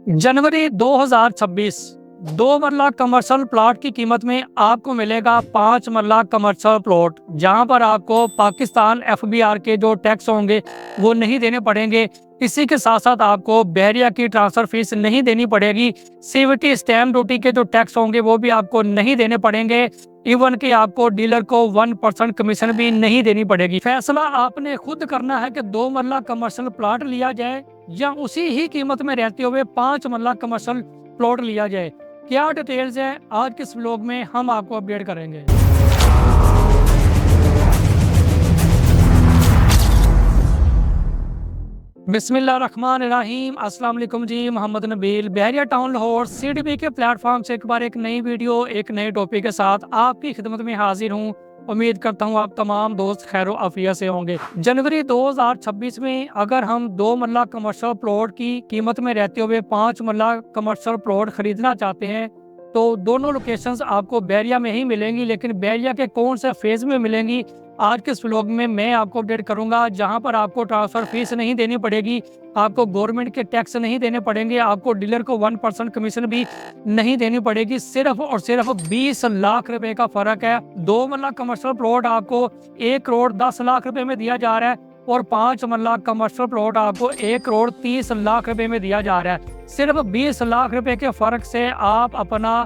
जनवरी 2026 दो मरला commercial plot की कीमत में आपको मिलेगा 5 मरला कमर्शियल प्लॉट, जहां पर आपको पाकिस्तान एफबीआर के जो टैक्स होंगे वो नहीं देने पड़ेंगे। इसी के साथ साथ आपको बहरिया की ट्रांसफर फीस नहीं देनी पड़ेगी। सीवीटी स्टैम्प ड्यूटी के जो टैक्स होंगे वो भी आपको नहीं देने पड़ेंगे। इवन कि आपको डीलर को 1% कमीशन भी नहीं देनी पड़ेगी। फैसला आपने खुद करना है कि 2 मरला कमर्शियल प्लॉट लिया जाए या उसी ही कीमत में रहते हुए 5 मरला कमर्शियल प्लॉट लिया जाए। क्या डिटेल्स है आज के इस व्लॉग में हम आपको अपडेट करेंगे। बिस्मिल्लाहिर्रहमानिर्रहीम, अस्सलाम वालेकुम जी। मोहम्मद नबील बहरिया टाउन लाहौर CDB के प्लेटफॉर्म से एक बार एक नई वीडियो एक नए टॉपिक के साथ आपकी खिदमत में हाजिर हूँ। उम्मीद करता हूँ आप तमाम दोस्त खैर आफिया से होंगे। जनवरी 2026 में अगर हम 2 मरला कमर्शियल प्लॉट की कीमत में रहते हुए 5 मरला कमर्शियल प्लॉट खरीदना चाहते हैं तो दोनों लोकेशंस आपको बहरिया में ही मिलेंगी, लेकिन बहरिया के कौन से फेज में मिलेंगी आज के इस व्लॉग में मैं आपको अपडेट करूंगा। जहां पर आपको ट्रांसफर फीस नहीं देनी पड़ेगी, आपको गवर्नमेंट के टैक्स नहीं देने पड़ेंगे, आपको डीलर को 1% कमीशन भी नहीं देनी पड़ेगी। सिर्फ और सिर्फ 20 लाख रुपए का फर्क है। 2 मरला कमर्शियल प्लॉट आपको 1 करोड़ 10 लाख रुपए में दिया जा रहा है और 5 मरला कमर्शियल प्लॉट आपको 1 करोड़ 30 लाख रुपए में दिया जा रहा है। सिर्फ 20 लाख रुपए के फर्क से आप अपना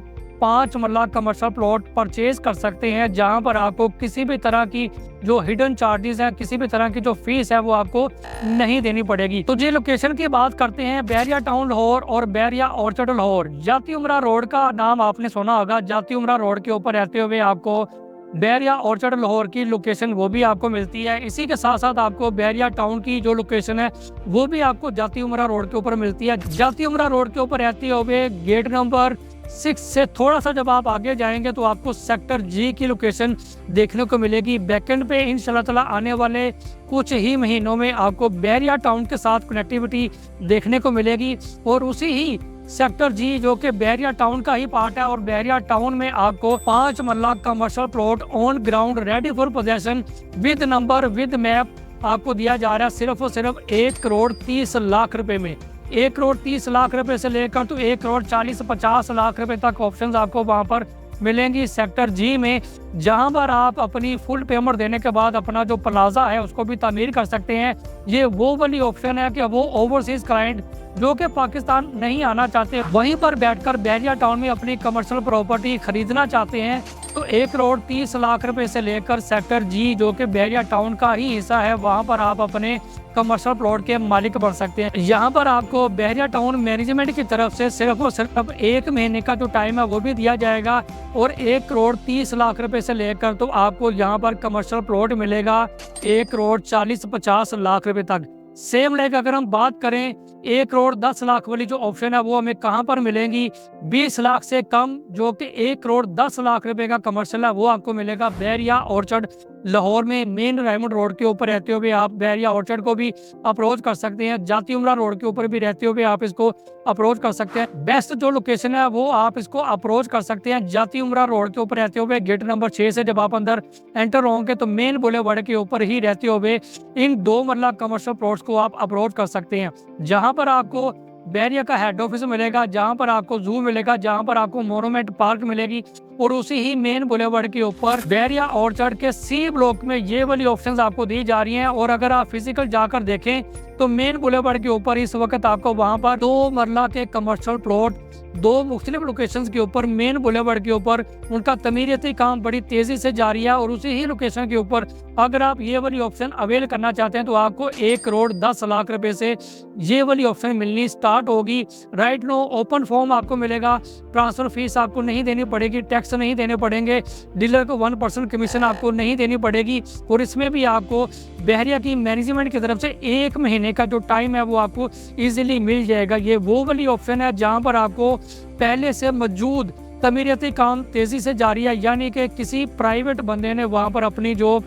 5 मरला कमर्शियल प्लॉट परचेज कर सकते हैं, जहां पर आपको किसी भी तरह की जो हिडन चार्जेस हैं, किसी भी तरह की जो फीस है वो आपको नहीं देनी पड़ेगी। तो जी लोकेशन की बात करते हैं। बहरिया टाउन लाहौर और बहरिया ऑर्चर्ड लाहौर। जाती उमरा रोड का नाम आपने सुना होगा। जाती उमरा रोड के ऊपर रहते हुए आपको बहरिया ऑर्चर्ड लाहौर की लोकेशन वो भी आपको मिलती है। इसी के साथ साथ आपको बहरिया टाउन की जो लोकेशन है वो भी आपको जाती उमरा रोड के ऊपर मिलती है। जाती उमरा रोड के ऊपर रहते हुए गेट नंबर 6 से थोड़ा सा जब आप आगे जाएंगे तो आपको सेक्टर जी की लोकेशन देखने को मिलेगी। बैकेंड पे इंशाल्लाह ताला आने वाले कुछ ही महीनों में आपको बहरिया टाउन के साथ कनेक्टिविटी देखने को मिलेगी और उसी ही सेक्टर जी जो कि बहरिया टाउन का ही पार्ट है और बहरिया टाउन में आपको 5 मरला commercial plot on ground ready for possession with number with map आपको दिया जा रहा है सिर्फ और सिर्फ 1 करोड़ 30 लाख रुपए में। 1 करोड़ 30 लाख रुपए से लेकर तो 1 करोड़ 40-50 लाख रुपए तक ऑप्शंस आपको वहां पर मिलेंगी सेक्टर जी में, जहां पर आप अपनी फुल पेमेंट देने के बाद अपना जो प्लाजा है उसको भी तामीर कर सकते हैं। ये वो वाली ऑप्शन है कि वो ओवरसीज क्लाइंट जो कि पाकिस्तान नहीं आना चाहते वहीं पर बैठकर बहरिया टाउन में अपनी कमर्शियल प्रॉपर्टी खरीदना चाहते हैं तो 1 करोड़ 30 लाख रुपए से लेकर सेक्टर जी जो कि बहरिया टाउन का ही हिस्सा है वहां पर आप अपने कमर्शियल प्लॉट के मालिक बन सकते हैं। यहाँ पर आपको बहरिया टाउन मैनेजमेंट की तरफ से सिर्फ और सिर्फ 1 महीने का जो टाइम है वो भी दिया जाएगा और 1 करोड़ 30 लाख रुपए से लेकर तो आपको यहाँ पर कमर्शियल प्लॉट मिलेगा 1 करोड़ 40-50 लाख रुपए तक। सेम लाइक अगर हम बात करें 1 करोड़ 10 लाख वाली जो ऑप्शन है वो हमें कहां पर मिलेंगी, 20 लाख से कम जो कि 1 करोड़ 10 लाख रुपए का कमर्शियल है वो आपको मिलेगा बहरिया ऑर्चर्ड लाहौर में। मेन रायमंड रोड के ऊपर रहते हुए आप बहरिया ऑर्चर्ड को भी अप्रोच कर सकते हैं। जाती उमरा रोड के ऊपर भी रहते हुए आप इसको अप्रोच कर सकते हैं। बेस्ट जो लोकेशन है वो आप इसको अप्रोच कर सकते हैं जाती उमरा रोड के ऊपर रहते हुए गेट नंबर 6 से जब आप अंदर एंटर होंगे तो मेन बुलेवार्ड के ऊपर ही रहते हुए इन 2 मरला कमर्शियल प्लॉट्स को आप अप्रोच कर सकते हैं, जहां पर आपको बहरिया का हेड ऑफिस मिलेगा, जहां पर आपको जू मिलेगा, जहां पर आपको मोनूमेंट पार्क मिलेगी और उसी ही मेन बुलेवार्ड के ऊपर बहरिया ऑर्चर्ड के सी ब्लॉक में ये वाली ऑप्शंस आपको दी जा रही हैं। और अगर आप फिजिकल जाकर देखें तो मेन बुलेवार्ड के ऊपर इस वक्त आपको वहां पर 2 मरला के कमर्शियल प्लॉट 2 मुख्तलिफ लोकेशंस के ऊपर मेन बुलेवार्ड के ऊपर उनका तमीरती काम बड़ी तेजी से जारी है और उसी ही लोकेशन के ऊपर अगर आप ये वाली ऑप्शन अवेल करना चाहते हैं तो आपको 1 करोड़ 10 लाख रुपए से ये वाली ऑप्शन मिलनी स्टार्ट होगी। राइट नो ओपन फॉर्म आपको मिलेगा, ट्रांसफर फीस आपको नहीं देनी पड़ेगी, टैक्स नहीं देने पड़ेंगे, डीलर को 1% कमीशन आपको नहीं देनी पड़ेगी और इसमें भी आपको बहरिया की मैनेजमेंट की तरफ से 1 महीने का जो टाइम है वो आपको इजीली मिल जाएगा। ये वो वाली ऑप्शन है जहां पर आपको पहले से मौजूद तमीरती काम तेजी से जारी है, यानी कि किसी प्राइवेट बंदे ने वहां पर अपनी जो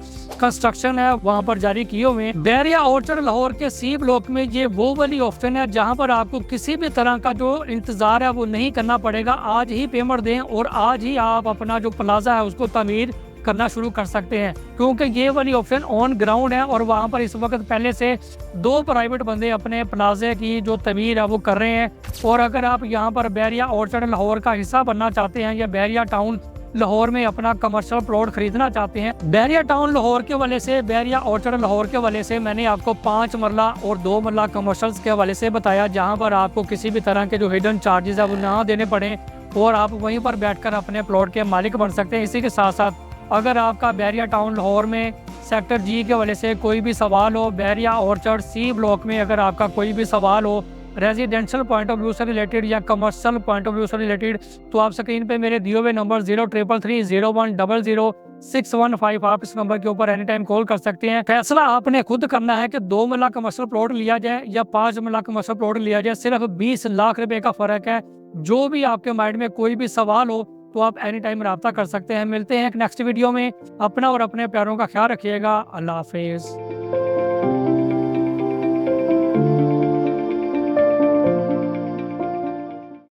कंस्ट्रक्शन है वहां पर जारी किए हुए हैं। बहरिया ऑर्चर्ड लाहौर के सी ब्लॉक में ये वो वाली ऑप्शन है जहां पर आपको किसी भी तरह का जो इंतजार है वो नहीं करना पड़ेगा। आज ही पेमेंट दें और आज ही आप अपना जो प्लाजा है उसको तामीर करना शुरू कर सकते हैं, क्योंकि ये वाली ऑप्शन ऑन ग्राउंड है और वहाँ पर इस वक्त पहले से 2 प्राइवेट बंदे अपने प्लाजे की जो तमीर है वो कर रहे हैं। और अगर आप यहाँ पर बहरिया ऑर्चर्ड लाहौर का हिस्सा बनना चाहते हैं या बहरिया टाउन लाहौर में अपना कमर्शियल प्लॉट खरीदना चाहते हैं, बहरिया टाउन लाहौर के हवाले से, बहरिया ऑर्चर्ड लाहौर के हवाले से मैंने आपको 5 मरला और 2 मरला कमर्शियल्स के हवाले से बताया, जहां पर आपको किसी भी तरह के जो हिडन चार्जेस है वो ना देने पड़े और आप वहीं पर बैठकर अपने प्लॉट के मालिक बन सकते हैं। इसी के साथ साथ अगर आपका बहरिया टाउन लाहौर में सेक्टर जी के हवाले से कोई भी सवाल हो, बहरिया ऑर्चर्ड सी ब्लॉक में अगर आपका कोई भी सवाल हो रेजिडेंशियल पॉइंट ऑफ व्यू से रिलेटेड या कमर्शियल पॉइंट ऑफ व्यू से रिलेटेड, तो आप स्क्रीन पे मेरे दिए हुए नंबर 033301006155 आप इस नंबर के ऊपर एनी टाइम कॉल कर सकते हैं। फैसला आपने खुद करना है कि 2 मरला कमर्शियल प्लॉट लिया जाए या 5 मरला कमर्शियल प्लॉट लिया जाए। सिर्फ 20 लाख रुपए का फर्क है। जो भी आपके माइंड में कोई भी सवाल हो तो आप एनी टाइम रब्ता कर सकते हैं। मिलते हैं एक नेक्स्ट वीडियो में। अपना और अपने प्यारों का ख्याल रखिएगा। अल्लाह हाफिज़।